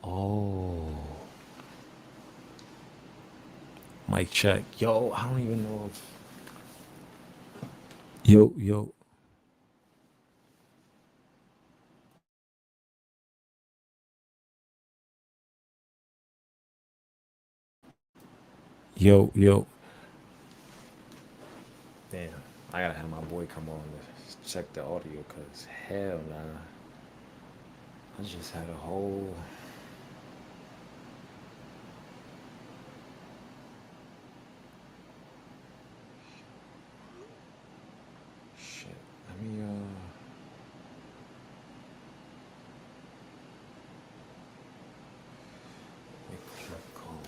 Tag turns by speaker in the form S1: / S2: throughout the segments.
S1: Oh, mic check. Yo, I don't even know if. Yo. Yo. Damn, I gotta have my boy come on to check the audio, cause hell nah. I just had a whole shit. Let me click on.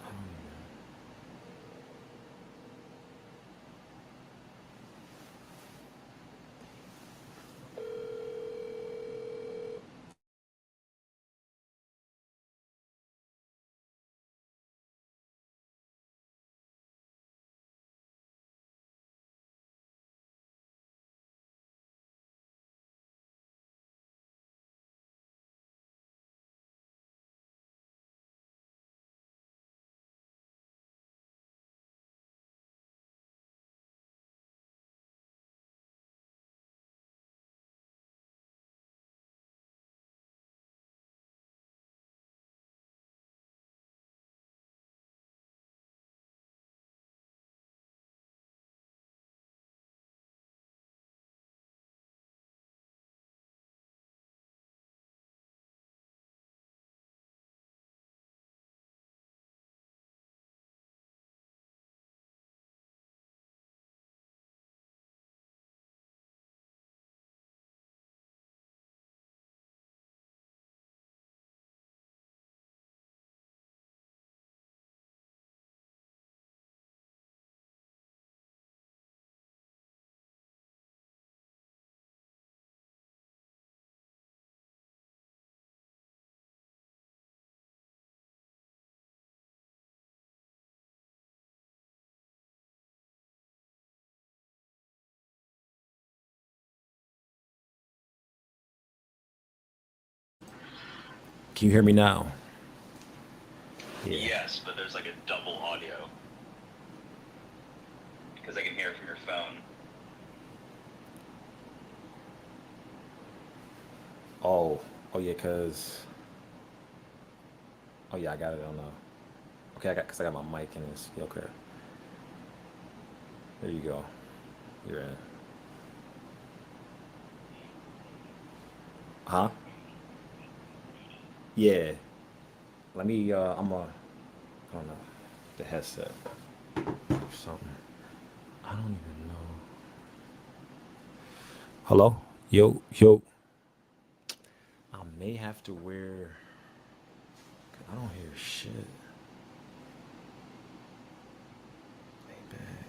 S1: I don't even. Can you hear me now? Yeah.
S2: Yes, but there's like a double audio because I can hear it from your phone.
S1: Oh. Oh yeah, cause. Oh yeah, I got it on the. Okay, cause I got my mic in this. Yeah, okay. There you go. You're in. Huh? Yeah. Let me. I don't know. The headset or something. I don't even know. Hello. Yo. I may have to wear. I don't hear shit. Lay back.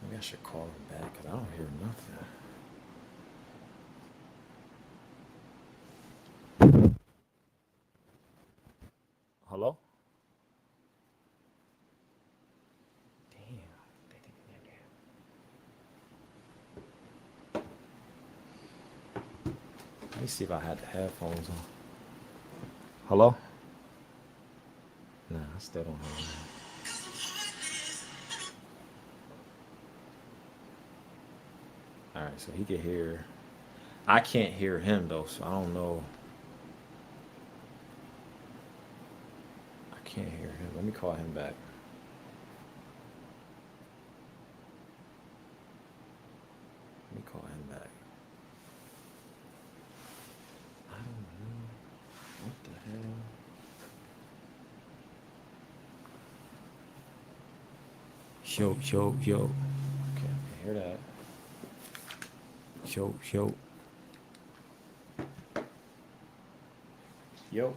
S1: Maybe I should call him back because I don't hear nothing. Hello? Damn. Let me see if I had the headphones on. Hello? Nah, I still don't hear him. All right, so he can hear. I can't hear him though, so I don't know. I can't hear him. Let me call him back. Let me call him back. I don't know. What the hell? Yo. Okay, I can hear that. Yo. Yo.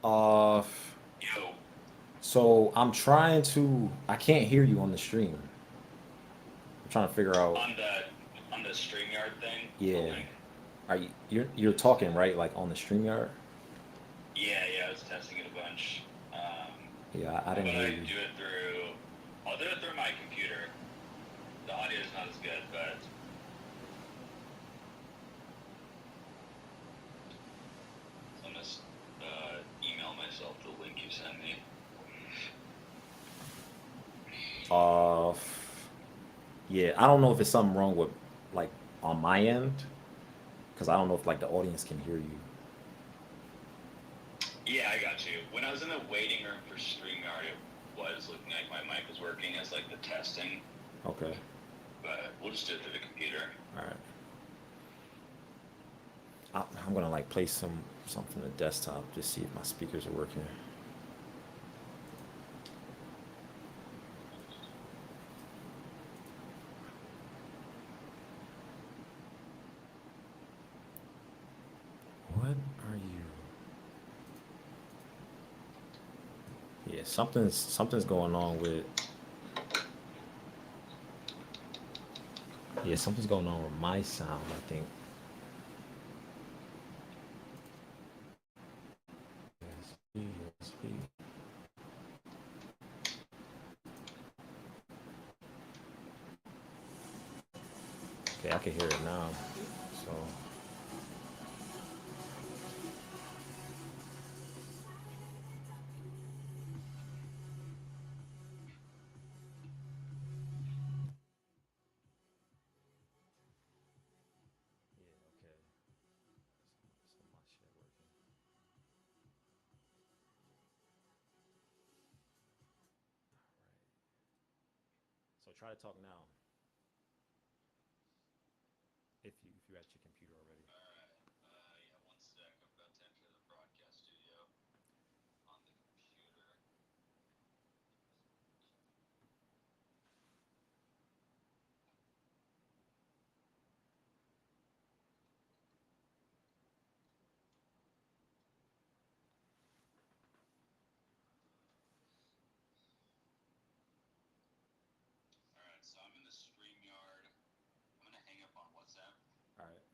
S1: Uh,
S2: Yo,
S1: so I'm trying to. I can't hear you on the stream. I'm trying to figure out.
S2: on the StreamYard thing, the
S1: Yeah.
S2: link.
S1: Are you're talking right like on the StreamYard?
S2: Yeah, I was testing it a bunch.
S1: Yeah, I
S2: But
S1: didn't hear
S2: I
S1: you.
S2: do it through. I'll do it through my computer. The audio is not as good, but I'm gonna email myself the link you sent me.
S1: Yeah, I don't know if it's something wrong with like on my end, because I don't know if like the audience can hear you.
S2: Yeah, I got you. When I was in the waiting room for StreamYard, it was looking like my mic was working as like the testing,
S1: Okay.
S2: but we'll just do it through the computer.
S1: All right. I'm gonna like play something from the desktop to see if my speakers are working. What are you? Yeah, something's going on with. Yeah, something's going on with my sound, I think. USB. Okay, I can hear it now. So. Yeah, okay. So my shit working. So try to talk now. If you're at your computer already.
S2: Alright. Yeah, one sec. I'm about to enter the broadcast studio on the computer. Alright, so I'm in the StreamYard. I'm gonna hang up on WhatsApp.
S1: All right.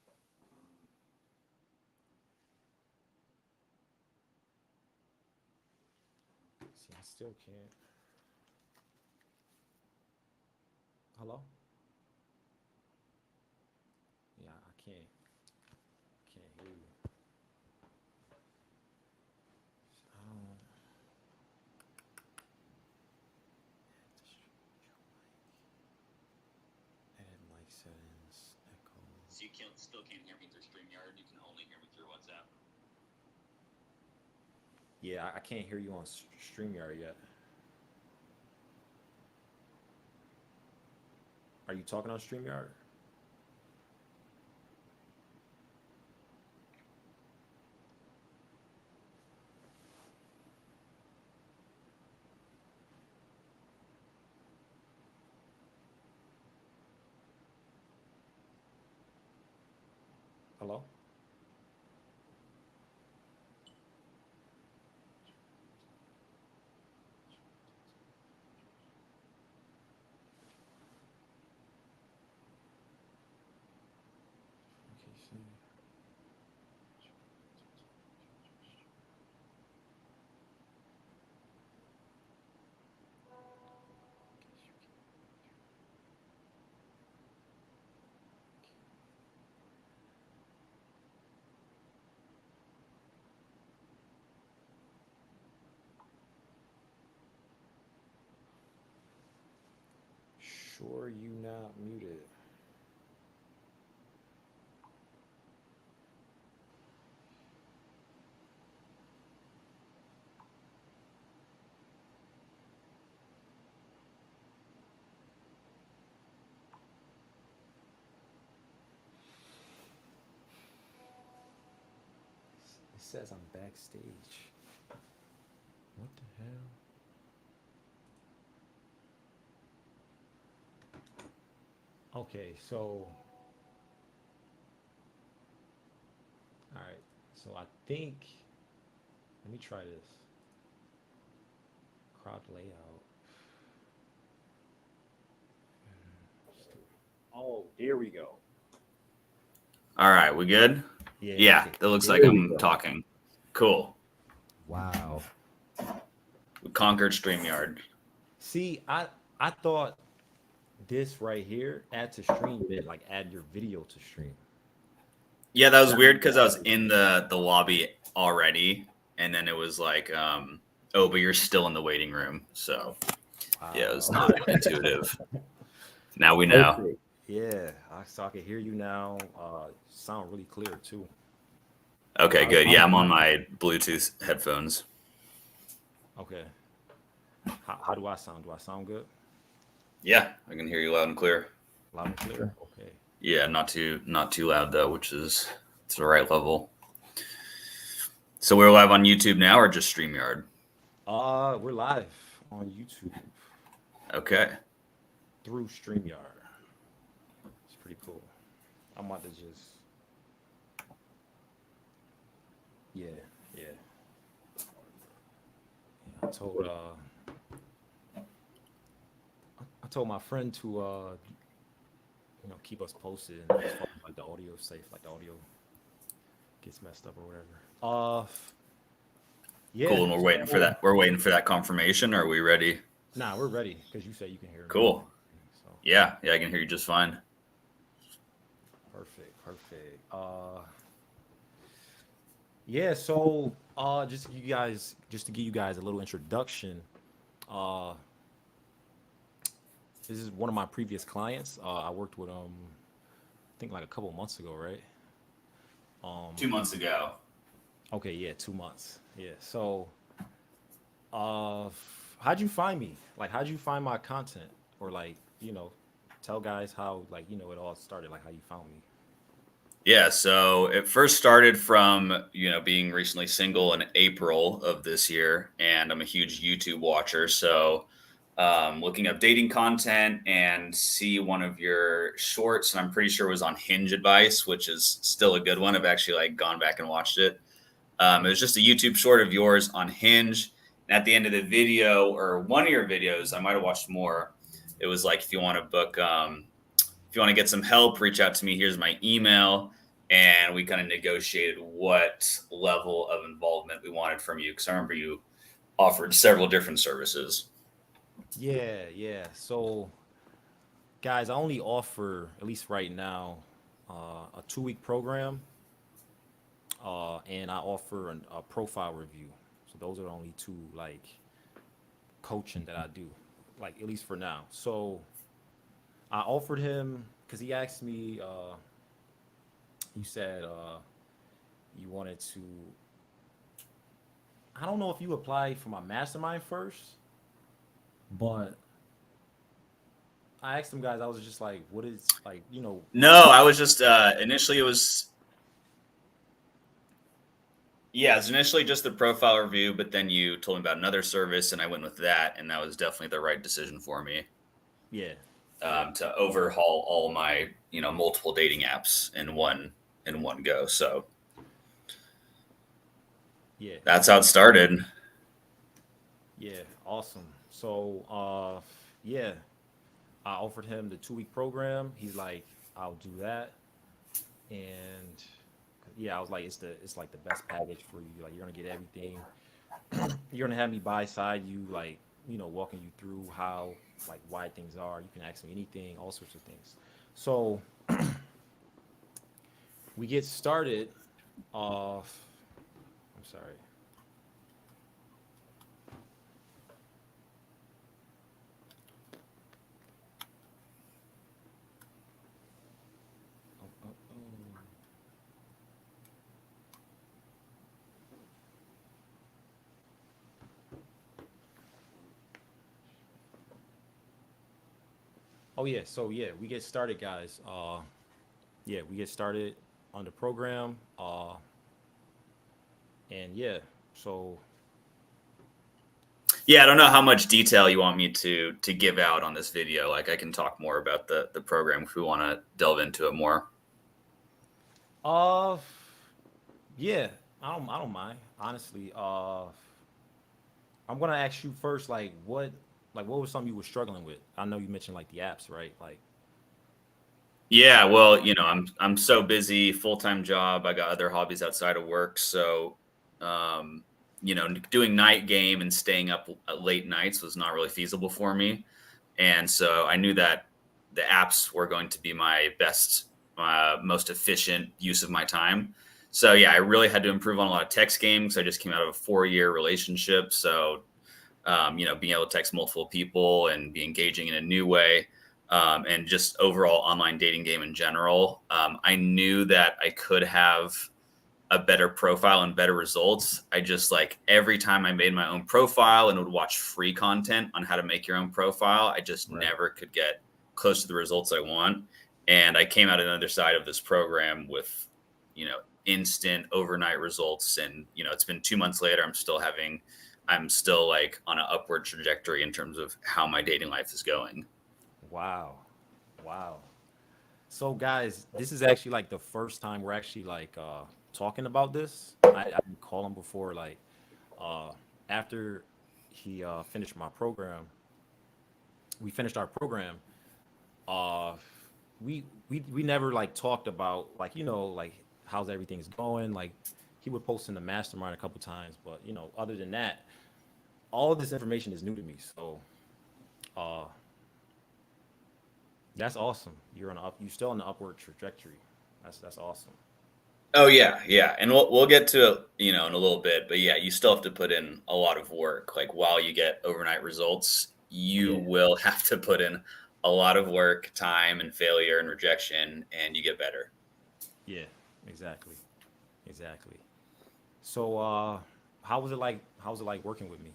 S1: Okay. See, I still can't. Hello? Yeah, I can't hear you. I don't. Edit mic settings. Echo.
S2: So you still can't hear me through StreamYard. You can only hear me through WhatsApp.
S1: Yeah, I can't hear you on StreamYard yet. Are you talking on StreamYard? Hello? Okay, see. Sure, you not muted. It says I'm backstage. What the hell? Okay, so. Alright, so I think. Let me try this. Crop layout. Oh, there we go.
S3: All right, we good?
S1: Yeah.
S3: Yeah,
S1: Okay.
S3: it looks
S1: There
S3: like
S1: we
S3: I'm
S1: go.
S3: talking. Cool.
S1: Wow.
S3: We conquered StreamYard.
S1: See, I thought this right here, add to stream bit, like add your video to stream.
S3: Yeah, that was weird because I was in the lobby already, and then it was like, oh, but you're still in the waiting room. So yeah, it was
S1: Wow.
S3: not intuitive. Now we know.
S1: Perfect. Yeah, so I can hear you now. Sound really clear too.
S3: Okay, good. Yeah, I'm on my Bluetooth headphones.
S1: Okay. How do I sound? Do I sound good?
S3: Yeah, I can hear you loud and clear.
S1: Loud and clear. Okay.
S3: Yeah, not too loud though, which is it's the right level. So we're live on YouTube now, or just StreamYard?
S1: We're live on YouTube
S3: Okay.
S1: through StreamYard. It's pretty cool. I'm about to just. Yeah, yeah. I told I told my friend to keep us posted as far as like the audio safe, like the audio gets messed up or whatever. Yeah.
S3: Cool, and we're waiting for that. We're waiting for that confirmation. Are we ready?
S1: Nah, we're ready because you said you can hear me.
S3: Cool.
S1: So
S3: Yeah, I can hear you just fine.
S1: perfect. Yeah, so just to give you guys a little introduction. Uh this is one of my previous clients. I worked with I think like a couple months ago, right?
S3: 2 months ago.
S1: Okay, yeah, 2 months. Yeah. So how'd you find me? Like how'd you find my content? Or like, tell guys how like, it all started, like how you found me.
S3: Yeah, so it first started from, being recently single in April of this year, and I'm a huge YouTube watcher. So looking up dating content and see one of your shorts, and I'm pretty sure it was on Hinge Advice, which is still a good one. I've actually like gone back and watched it. It was just a YouTube short of yours on Hinge. And at the end of the video, or one of your videos, I might have watched more. It was like, if you want to book, if you want to get some help, reach out to me. Here's my email. And we kind of negotiated what level of involvement we wanted from you. Because I remember you offered several different services.
S1: Yeah, yeah. So guys, I only offer, at least right now, a 2-week program. And I offer a profile review. So those are the only two like coaching that I do, like at least for now. So I offered him because he asked me. You said you wanted to. I don't know if you applied for my mastermind first, but I asked him guys. I was just like, "What is like
S3: No, I was just initially it was. Yeah, it's initially just the profile review, but then you told me about another service, and I went with that, and that was definitely the right decision for me.
S1: Yeah,
S3: To overhaul all my multiple dating apps in one go. So
S1: yeah,
S3: that's how it started.
S1: yeah, awesome. So yeah, I offered him the 2-week program. He's like, I'll do that. And yeah, I was like, it's like the best package for you. Like you're gonna get everything. You're gonna have me by side you, like, walking you through how like why things are. You can ask me anything, all sorts of things. So we get started off. I'm sorry. Oh, oh, oh. Oh yeah, so yeah, we get started, guys. Yeah, we get started on the program. And yeah, so
S3: Yeah, I don't know how much detail you want me to give out on this video. Like I can talk more about the program if we want to delve into it more.
S1: uh, yeah, I don't mind honestly. I'm gonna ask you first, like what was something you were struggling with? I know you mentioned like the apps, right? Like
S3: Yeah, well, I'm so busy, full-time job. I got other hobbies outside of work, so um, doing night game and staying up late nights was not really feasible for me. And so I knew that the apps were going to be my best, most efficient use of my time. So yeah, I really had to improve on a lot of text games. I just came out of a 4-year relationship, so being able to text multiple people and be engaging in a new way, and just overall online dating game in general. I knew that I could have a better profile and better results. I just like every time I made my own profile and would watch free content on how to make your own profile, I just
S1: Right.
S3: never could get close to the results I want. And I came out on the other side of this program with, instant overnight results. And, it's been 2 months later. I'm still like on an upward trajectory in terms of how my dating life is going.
S1: Wow. Wow. So guys, this is actually like the first time we're actually like talking about this. I didn't call him before, like uh after he finished my program, we finished our program. Uh we never like talked about like, like how's everything's going. Like he would post in the mastermind a couple times, but other than that, all of this information is new to me. So uh that's awesome. You're still on the upward trajectory. That's awesome.
S3: Oh yeah, yeah, and we'll get to it, in a little bit. But yeah, you still have to put in a lot of work. Like while you get overnight results, you
S1: Yeah.
S3: will have to put in a lot of work, time, and failure and rejection, and you get better.
S1: Yeah, exactly. Exactly. So how was it like working with me?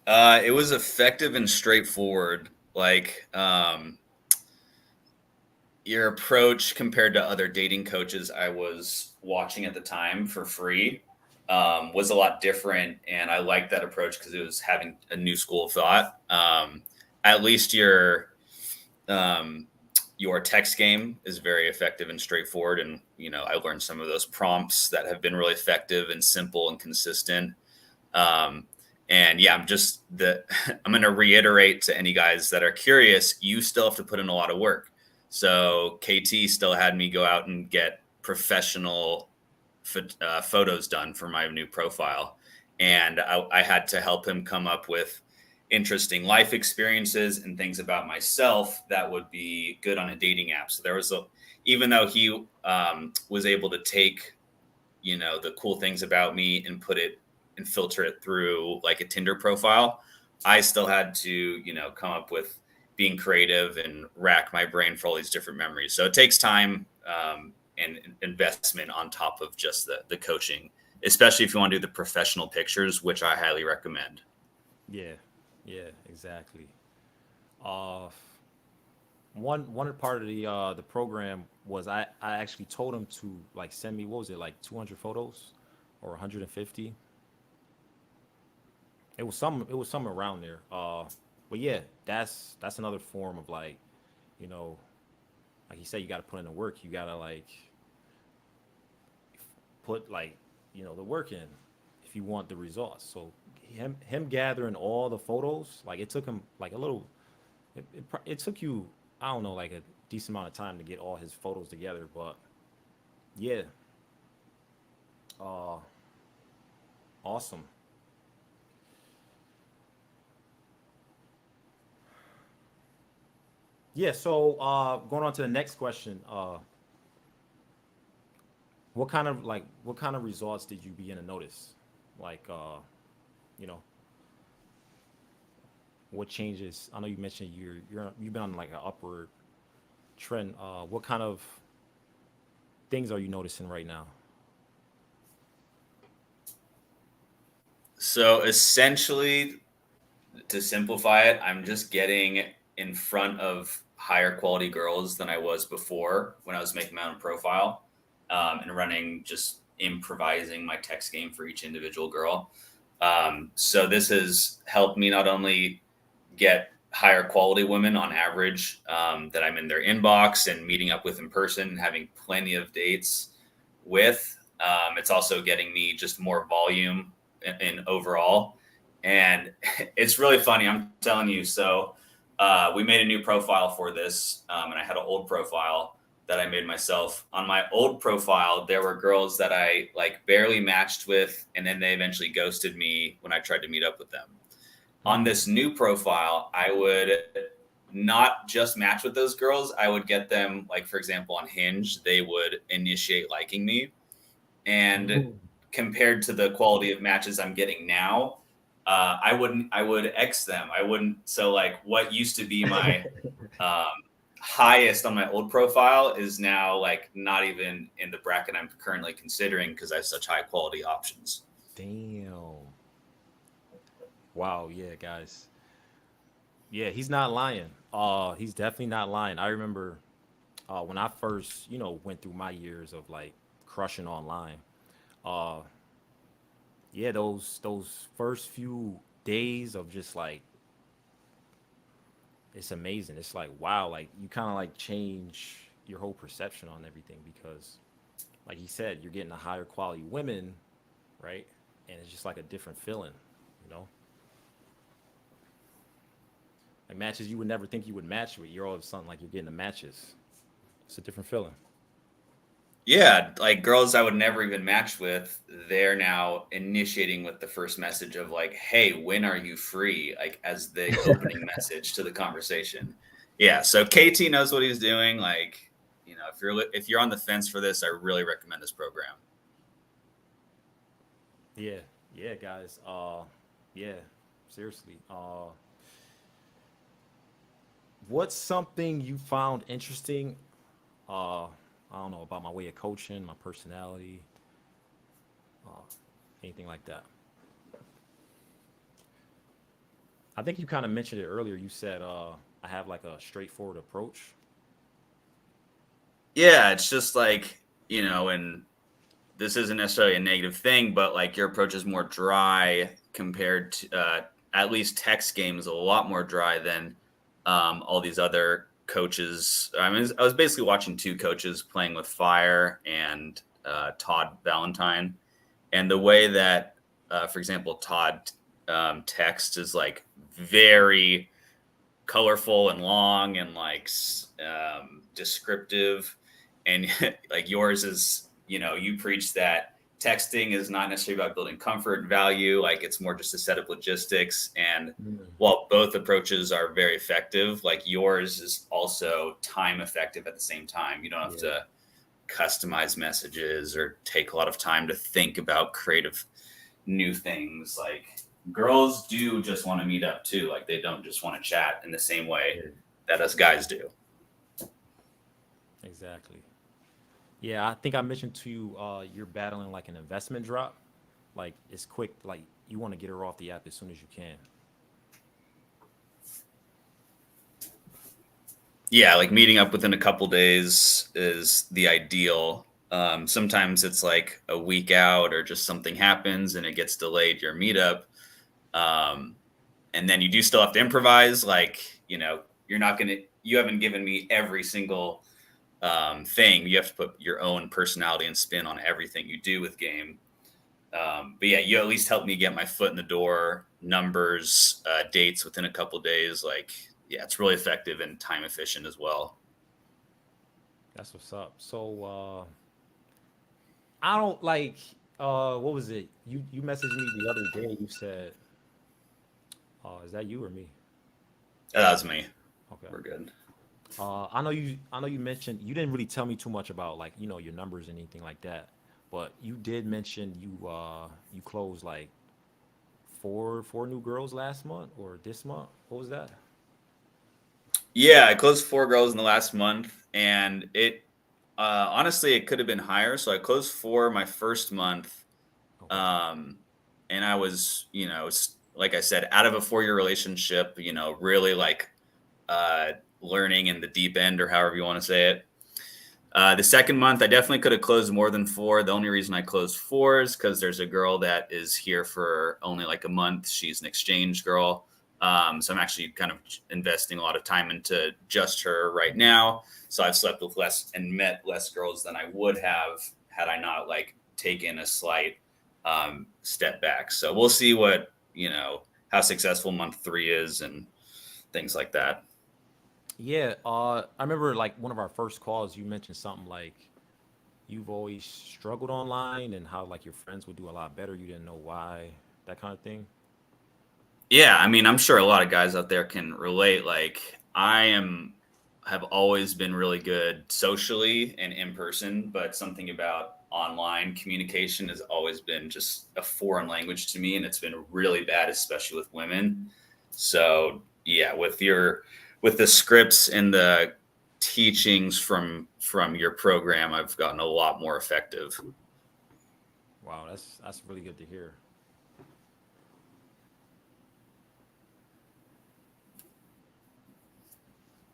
S3: It was effective and straightforward. Like your approach compared to other dating coaches I was watching at the time for free was a lot different, and I liked that approach because it was having a new school of thought. At least um, your text game is very effective and straightforward, and I learned some of those prompts that have been really effective and simple and consistent. Um, and yeah, I'm going to reiterate to any guys that are curious, you still have to put in a lot of work. So KT still had me go out and get professional photos done for my new profile. And I had to help him come up with interesting life experiences and things about myself that would be good on a dating app. So even though he was able to take, the cool things about me and put it and filter it through like a Tinder profile, I still had to, come up with being creative and rack my brain for all these different memories. So it takes time and investment on top of just the coaching, especially if you want to do the professional pictures, which I highly recommend.
S1: Yeah. Yeah, exactly. Uh one part of the program was I actually told him to like send me, what was it, like 200 photos or 150. It was some around there. But yeah, that's another form of like, you know, like he said, you got to put in the work. You got to like put like, the work in if you want the results. So him gathering all the photos, like it took him like a little. It took you, I don't know, like a decent amount of time to get all his photos together. But yeah, uh, awesome. Yeah. So going on to the next question. What kind of results did you begin to notice? Like you know, what changes? I know you mentioned you've been on like an upward trend. What kind of things are you noticing right now?
S3: So essentially, to simplify it, I'm just getting in front of higher quality girls than I was before when I was making my own profile, and running just improvising my text game for each individual girl. So this has helped me not only get higher quality women on average, that I'm in their inbox and meeting up with in person and having plenty of dates with. It's also getting me just more volume in overall. And it's really funny. I'm telling you. So we made a new profile for this, and I had an old profile that I made myself. On my old profile, there were girls that I like barely matched with, and then they eventually ghosted me when I tried to meet up with them. On this new profile, I would not just match with those girls. I would get them, like, for example, on Hinge, they would initiate liking me. And compared to the quality of matches I'm getting now, I would X them. I wouldn't. So like what used to be my highest on my old profile is now like not even in the bracket I'm currently considering because I have such high quality options.
S1: Damn. Wow. Yeah, guys. Yeah, he's not lying. He's definitely not lying. I remember when I first, went through my years of like crushing online. Uh, yeah, those first few days of just like it's amazing. It's like wow, like you kind of like change your whole perception on everything because, like he said, you're getting a higher quality women, right? And it's just like a different feeling, you know. Like matches you would never think you would match with. You're all of a sudden like you're getting the matches. It's a different feeling.
S3: Yeah, like girls I would never even match with, they're now initiating with the first message of like, "Hey, when are you free?" Like as the opening message to the conversation. Yeah, so KT knows what he's doing. Like, if you're on the fence for this, I really recommend this program.
S1: Yeah, yeah, guys. Yeah, seriously. What's something you found interesting? Uh, I don't know about my way of coaching, my personality, uh, anything like that. I think you kind of mentioned it earlier. You said I have like a straightforward approach.
S3: Yeah, it's just like, and this isn't necessarily a negative thing, but like your approach is more dry compared to at least text game is a lot more dry than all these other coaches. I mean, I was basically watching two coaches playing with fire and Todd Valentine, and the way that, for example, Todd text is like very colorful and long and like descriptive, and like yours is, you preach that texting is not necessarily about building comfort and value, like it's more just a set of logistics. And
S1: Mm.
S3: while both approaches are very effective, like yours is also time effective at the same time. You don't have
S1: Yeah,
S3: to customize messages or take a lot of time to think about creative new things. Like girls do just want to meet up too. Like they don't just want to chat in the same way
S1: yeah,
S3: that us guys do.
S1: exactly. Yeah, I think I mentioned to you, you're battling like an investment drop. Like it's quick. Like you want to get her off the app as soon as you can.
S3: Yeah, like meeting up within a couple days is the ideal. Sometimes it's like a week out or just something happens and it gets delayed your meetup. Um, and then you do still have to improvise. Like, you haven't given me every single thing. You have to put your own personality and spin on everything you do with game. But yeah, you at least helped me get my foot in the door, numbers, dates within a couple days. Like, yeah, it's really effective and time efficient as well.
S1: That's what's up. So I don't like what was it? You messaged me the other day. You said, is that you or me?
S3: That was me.
S1: Okay.
S3: We're good.
S1: I know you mentioned you didn't really tell me too much about like, your numbers and anything like that. But you did mention you closed like four new girls last month or this month. What was that?
S3: Yeah, I closed four girls in the last month, and it honestly it could have been higher. So I closed four my first month,
S1: Okay.
S3: um, and I was, like I said, out of a 4-year relationship, really like learning in the deep end or however you want to say it. The second month, I definitely could have closed more than four. The only reason I closed four is because there's a girl that is here for only like a month. She's an exchange girl. So I'm actually kind of investing a lot of time into just her right now. So I've slept with less and met less girls than I would have had I not like taken a slight step back. So we'll see what, how successful month 3 is. And things like that.
S1: Yeah, I remember like one of our first calls, you mentioned something like you've always struggled online and how like your friends would do a lot better. You didn't know why, that kind of thing.
S3: Yeah, I mean, I'm sure a lot of guys out there can relate. Like, have always been really good socially and in person, but something about online communication has always been just a foreign language to me, and it's been really bad, especially with women. So, yeah, with the scripts and the teachings from your program, I've gotten a lot more effective.
S1: Wow, that's really good to hear.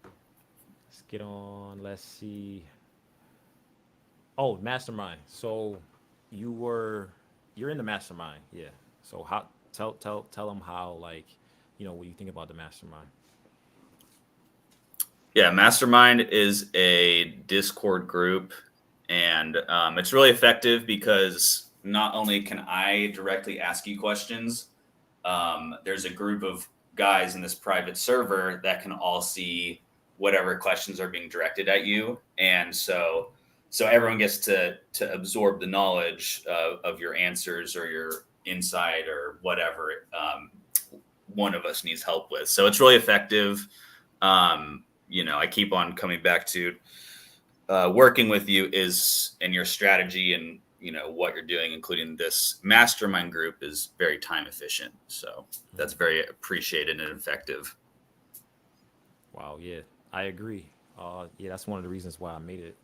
S1: Let's get on. Let's see. Oh, mastermind. So you were you're in the mastermind, yeah. So how tell them how like what you think about the mastermind.
S3: Yeah, Mastermind is a Discord group, and it's really effective because not only can I directly ask you questions, there's a group of guys in this private server that can all see whatever questions are being directed at you, and so everyone gets to absorb the knowledge of your answers or your insight or whatever one of us needs help with. So it's really effective. I keep on coming back to working with you is and your strategy and what you're doing, including this mastermind group, is very time efficient. So that's very appreciated and effective.
S1: Wow, yeah, I agree. Yeah, that's one of the reasons why I made it.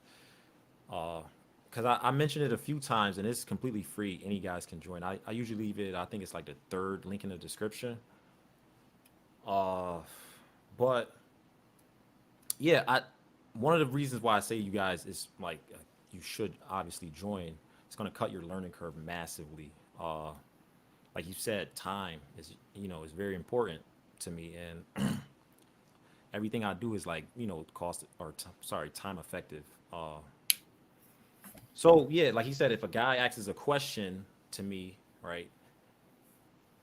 S1: Because I mentioned it a few times and it's completely free. Any guys can join. I usually leave it, I think it's like the third link in the description. Uh, but yeah, I one of the reasons why I say you guys is like you should obviously join. It's gonna cut your learning curve massively. Like you said, time is very important to me, and everything I do is like cost or sorry, time effective. So yeah, like you said, if a guy asks a question to me, right,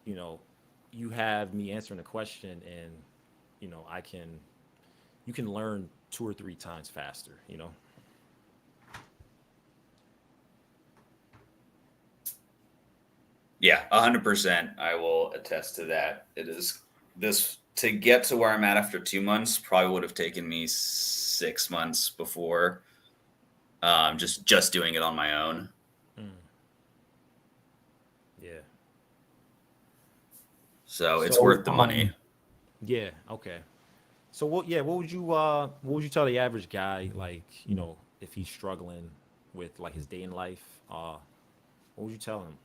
S1: you know, you have me answering the question, and I can you can learn two or three times faster.
S3: Yeah, 100%. I will attest to that. It is this to get to where I'm at after 2 months probably would have taken me 6 months before. Just doing it on my own.
S1: Mm, yeah.
S3: So it's
S1: So
S3: worth the money.
S1: yeah, okay. So what would you tell the average guy, like, if he's struggling with like his day in life? What would you tell him?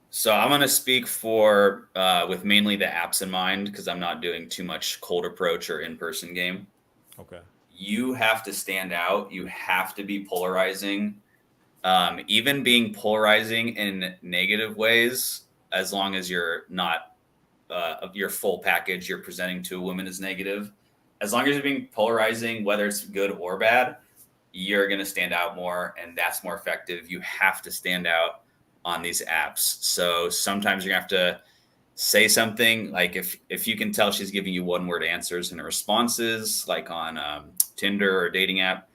S3: So I'm going to speak for with mainly the apps in mind because I'm not doing too much cold approach or in person game.
S1: Okay.
S3: You have to stand out. You have to be polarizing. Even being polarizing in negative ways, as long as you're not your full package you're presenting to a woman is negative. As long as you're being polarizing, whether it's good or bad, you're going to stand out more, and that's more effective. You have to stand out on these apps. So sometimes you're going to have to say something like if you can tell she's giving you one word answers in her responses, like on Tinder or a dating app,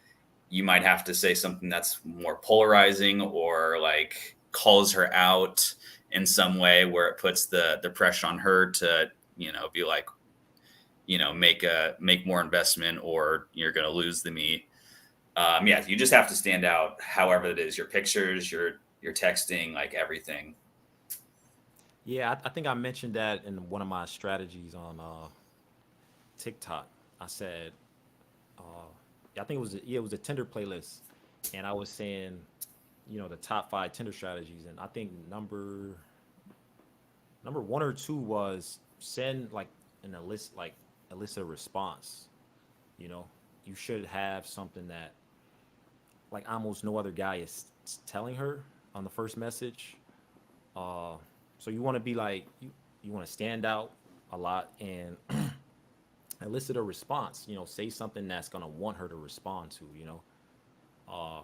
S3: you might have to say something that's more polarizing or like calls her out in some way where it puts the pressure on her to be like make more investment or you're going to lose the meet. Yeah, you just have to stand out however it is, your pictures, your texting, like everything.
S1: Yeah, I think I mentioned that in one of my strategies on TikTok. I said, uh, I think it was a Tinder playlist, and I was saying, the top five Tinder strategies, and I think number one or two was send like a list of response. You know, you should have something that like almost no other guy is telling her on the first message. Uh, so you want to be like you want to stand out a lot and elicit a response. Say something that's gonna want her to respond to. Uh,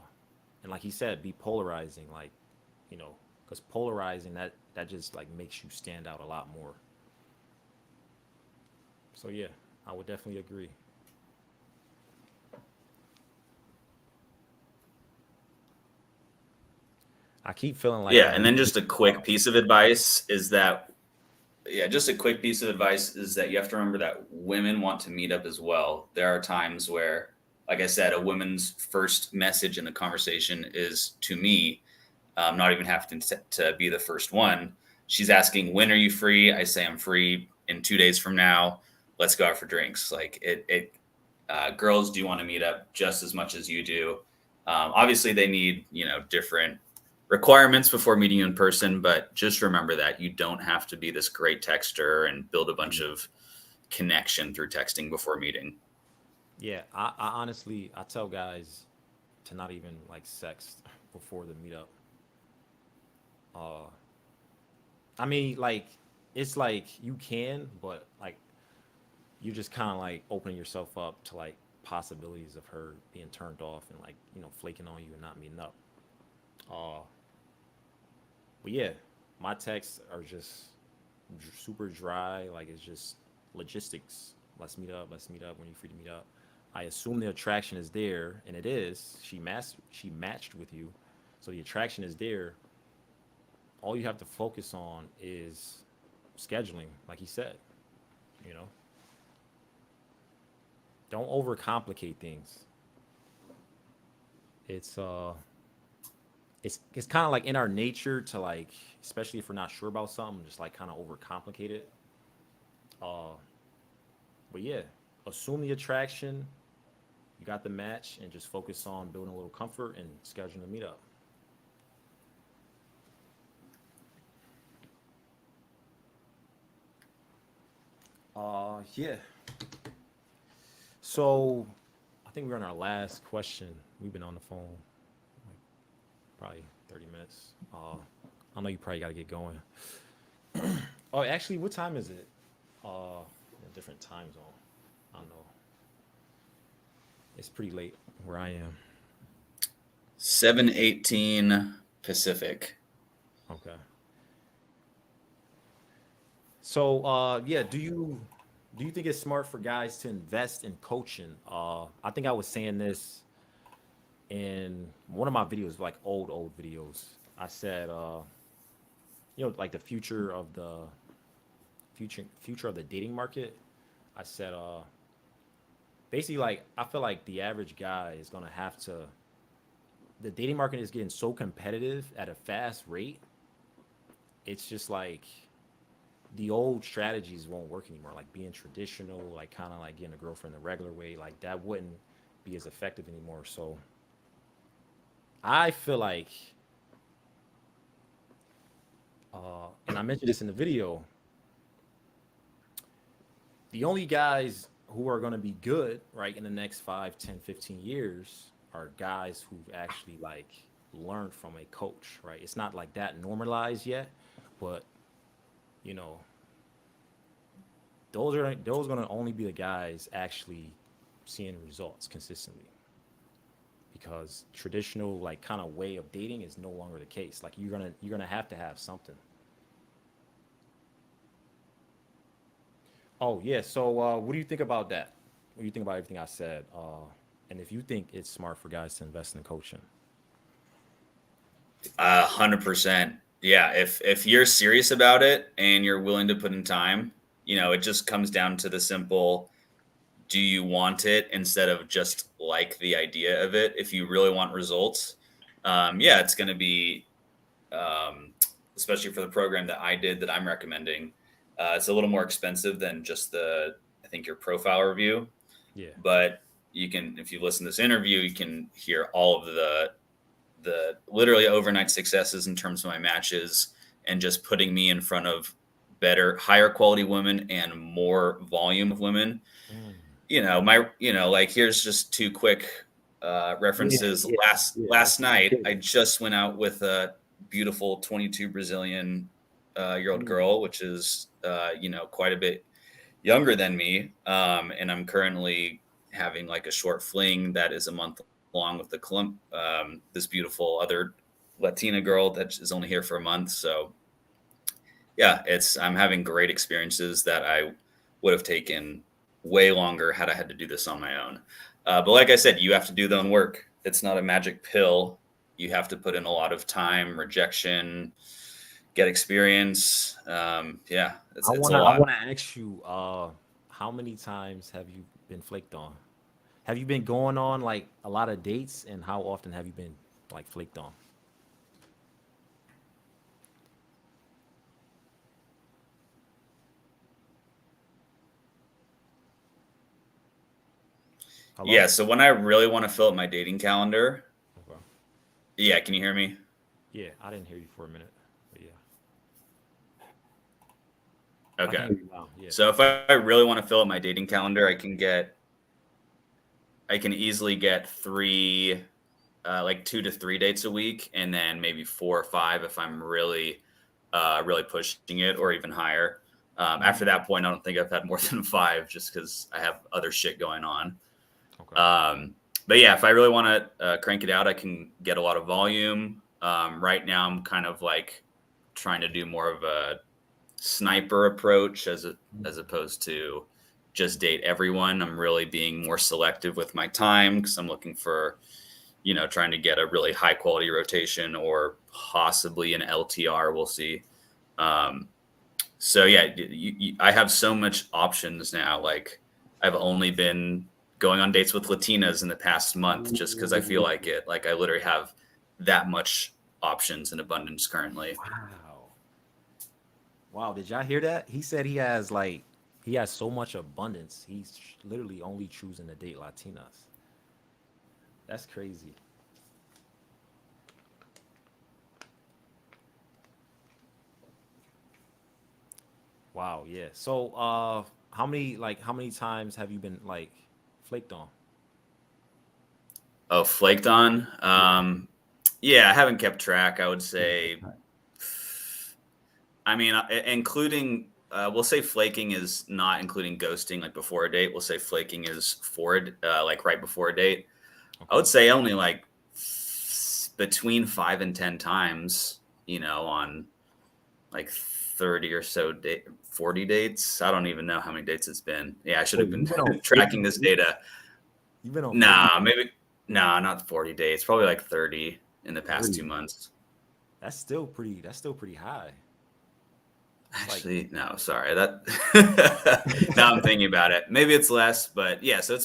S1: and like he said, be polarizing. Like, you know, because polarizing that just like makes you stand out a lot more. So yeah, I would definitely agree. I keep feeling like
S3: Yeah, and then just a quick piece of advice is that just a quick piece of advice is that you have to remember that women want to meet up as well. There are times where, like I said, a woman's first message in the conversation is to me, not even having to be the first one. She's asking, "When are you free?" I say, "I'm free in 2 days from now. Let's go out for drinks." Like girls do want to meet up just as much as you do. Obviously, they need different requirements before meeting you in person, but just remember that you don't have to be this great texter and build a bunch of connection through texting before meeting.
S1: yeah, I honestly I tell guys to not even like sext before the meetup. Uh, I mean, like it's like you can, but like you just kind of like opening yourself up to like possibilities of her being turned off and like flaking on you and not meeting up. Uh, but yeah, my texts are just super dry. Like it's just logistics. Let's meet up. Let's meet up when you're free to meet up. I assume the attraction is there, and it is. She matched with you, so the attraction is there. All you have to focus on is scheduling, like he said. You know, don't overcomplicate things. It's uh, it's kind of like in our nature to like, especially if we're not sure about something, just like kind of overcomplicate it. Uh, but yeah, assume the attraction. You got the match, and just focus on building a little comfort and scheduling a meetup. Yeah. So I think we're on our last question. We've been on the phone like probably 30 minutes. I know you probably got to get going. Oh, actually, what time is it? In a different time zone. I don't know. It's pretty late where I am.
S3: 7:18 Pacific.
S1: Okay. So, yeah, do you think it's smart for guys to invest in coaching? I think I was saying this in one of my videos, like old videos. I said, like the future of the dating market. I said, basically, like I feel like the average guy is gonna have to. The dating market is getting so competitive at a fast rate. It's just like the old strategies won't work anymore. Like being traditional, like kind of like getting a girlfriend the regular way, like that wouldn't be as effective anymore. So I feel like, and I mentioned this in the video, the only guys who are going to be good, right, in the next 5, 10, 15 years are guys who've actually like learned from a coach, right? It's not like that normalized yet, but you know, those going to only be the guys actually seeing results consistently because traditional like kind of way of dating is no longer the case. Like you're gonna have to have something. Oh yeah. So what do you think about that? What do you think about everything I said? And if you think it's smart for guys to invest in coaching?
S3: 100%. Yeah, if you're serious about it and you're willing to put in time, it just comes down to the simple, do you want it instead of just like the idea of it? If you really want results, yeah, it's going to be, um, especially for the program that I did that I'm recommending, it's a little more expensive than just I think your profile review,
S1: Yeah.
S3: but if you listen to this interview, you can hear all of the literally overnight successes in terms of my matches and just putting me in front of higher quality women and more volume of women.
S1: Mm.
S3: Like here's just two quick
S1: Yeah.
S3: references.
S1: Yeah. Yeah.
S3: Last
S1: I'm
S3: night, I
S1: curious.
S3: just went out with a beautiful 22 Brazilian year old
S1: Mm.
S3: girl, which is quite a bit younger than me, and I'm currently having like a short fling that is a month long with this beautiful other Latina girl that is only here for a month. So yeah, I'm having great experiences that I would have taken way longer had I had to do this on my own. But like I said, you have to do the own work. It's not a magic pill. You have to put in a lot of time, rejection, get experience. Yeah, it's a
S1: I
S3: lot.
S1: wanna ask you, how many times have you been flaked on? Have you been going on like a lot of dates, and how often have you been like flaked on? Hello?
S3: Yeah, so when I really want to fill up my dating calendar,
S1: Okay.
S3: yeah, can you hear me?
S1: Yeah, I didn't hear you for a minute, but yeah, I can
S3: Okay.
S1: hear you now. Yeah.
S3: So if I really want to fill up my dating calendar, I can easily get three, like 2 to 3 dates a week, and then maybe 4 or 5 if I'm really pushing it, or even higher. After
S1: Mhm.
S3: that point, I don't think I've had more than 5, just because I have other shit going on.
S1: Okay.
S3: Um, but yeah, if I really want to crank it out, I can get a lot of volume. Right now, I'm kind of like trying to do more of a sniper approach as
S1: Mhm.
S3: opposed to just date everyone. I'm really being more selective with my time because I'm looking for, trying to get a really high quality rotation or possibly an LTR. We'll see. Um, so yeah, I have so much options now. Like I've only been going on dates with Latinas in the past month just because I feel
S1: Ooh,
S3: like it. Like I literally have that much options in abundance currently.
S1: wow. Wow, did y'all hear that? He said he has so much abundance. He's literally only choosing to date Latinas. That's crazy. Wow, yeah. So, how many times have you been like flaked on?
S3: Oh, flaked on.
S1: Yeah.
S3: Yeah, I haven't kept track. I would
S1: Yeah.
S3: say, I mean, including, we'll say flaking is not including ghosting, like before a date. We'll say flaking is like right before a date. I
S1: Okay.
S3: would say only like between 5 and 10 times, on like 30 or so 40 dates. I don't even know how many dates it's been. Yeah, I should have
S1: Wait,
S3: been
S1: you've been on
S3: tracking
S1: 40
S3: this
S1: dates?
S3: data.
S1: You've been on 40
S3: Nah,
S1: dates?
S3: maybe, nah, not 40 dates. Probably like 30 in the past
S1: 30.
S3: 2 months.
S1: That's still pretty high. It's like
S3: Actually, no, sorry. That now I'm thinking about it. Maybe it's less, but yeah. So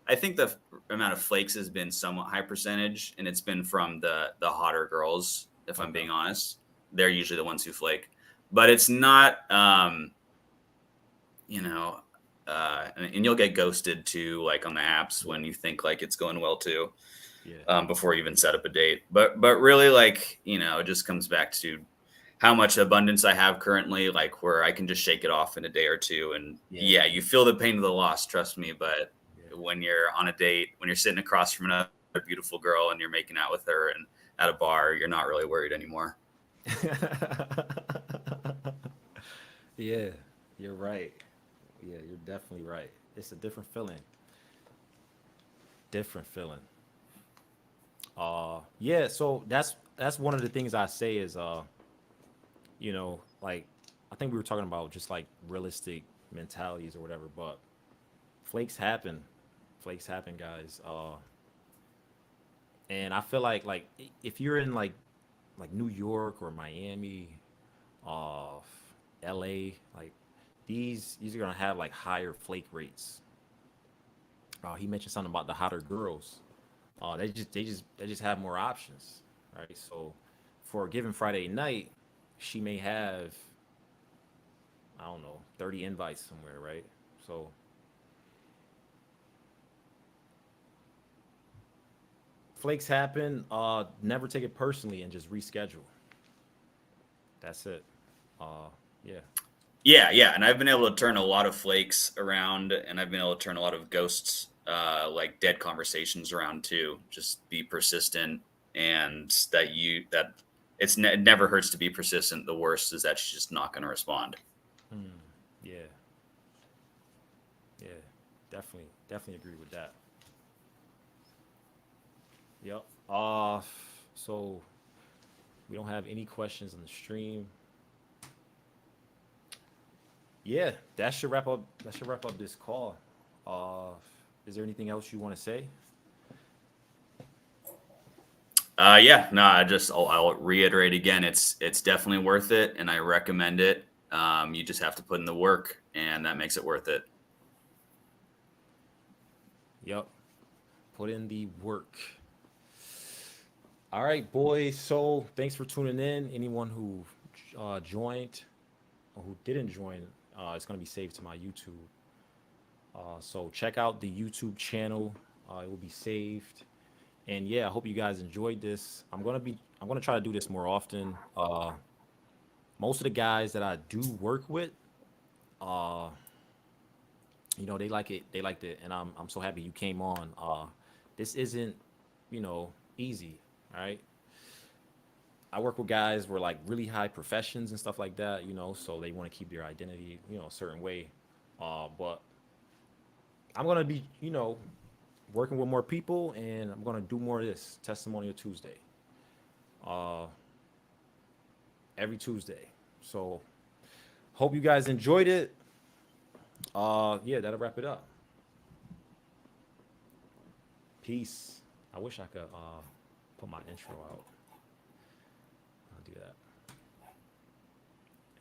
S3: I think the amount of flakes has been somewhat high percentage, and it's been from the hotter girls. If I'm
S1: okay.
S3: being honest, they're usually the ones who flake, but it's not. You know, and you'll get ghosted too, like on the apps
S1: Yeah.
S3: when you think like it's going well too,
S1: Yeah.
S3: before you even set up a date. But really, like, it just comes back to how much abundance I have currently, like where I can just shake it off in a day or two. And
S1: Yeah.
S3: yeah, you feel the pain of the loss, trust me. But
S1: Yeah.
S3: when you're on a date, when you're sitting across from another beautiful girl and you're making out with her and at a bar, you're not really worried anymore.
S1: Yeah, you're right. Yeah, you're definitely right. It's a different feeling. Different feeling. Yeah, so that's one of the things I say is like I think we were talking about just like realistic mentalities or whatever, but flakes happen. Flakes happen, guys. And I feel if you're in like New York or Miami, uh LA, like these are gonna have like higher flake rates. He mentioned something about the hotter girls. They just have more options, right? So for a given Friday night, she may have, I don't know, 30 invites somewhere, right? So flakes happen. Never take it personally and just reschedule. That's it. Yeah.
S3: Yeah, yeah, and I've been able to turn a lot of flakes around, and I've been able to turn a lot of ghosts, like dead conversations around too. Just be persistent, and it never hurts to be persistent. The worst is that she's just not going to respond.
S1: Hmm. Yeah. Yeah. Definitely agree with that. Yep. So We don't have any questions on the stream. Yeah, that should wrap up. That should wrap up this call. Is there anything else you want to say?
S3: Yeah, no, I'll reiterate again. It's definitely worth it, and I recommend it. You just have to put in the work, and that makes it worth it.
S1: Yep. Put in the work. All right, boys. So thanks for tuning in. Anyone who joined or who didn't join, it's going to be saved to my YouTube. So check out the YouTube channel. It will be saved. And yeah, I hope you guys enjoyed this. I'm gonna try to do this more often. Most of the guys that I do work with, you know, they like it. They liked it, and I'm so happy you came on. This isn't, you know, easy. All right. I work with guys who are like really high professions and stuff like that, you know, so they want to keep their identity, you know, a certain way. But I'm gonna be, you know, working with more people, and I'm gonna do more of this Testimonial Tuesday. Every Tuesday. So hope you guys enjoyed it. Yeah, that'll wrap it up. Peace. I wish I could put my intro out.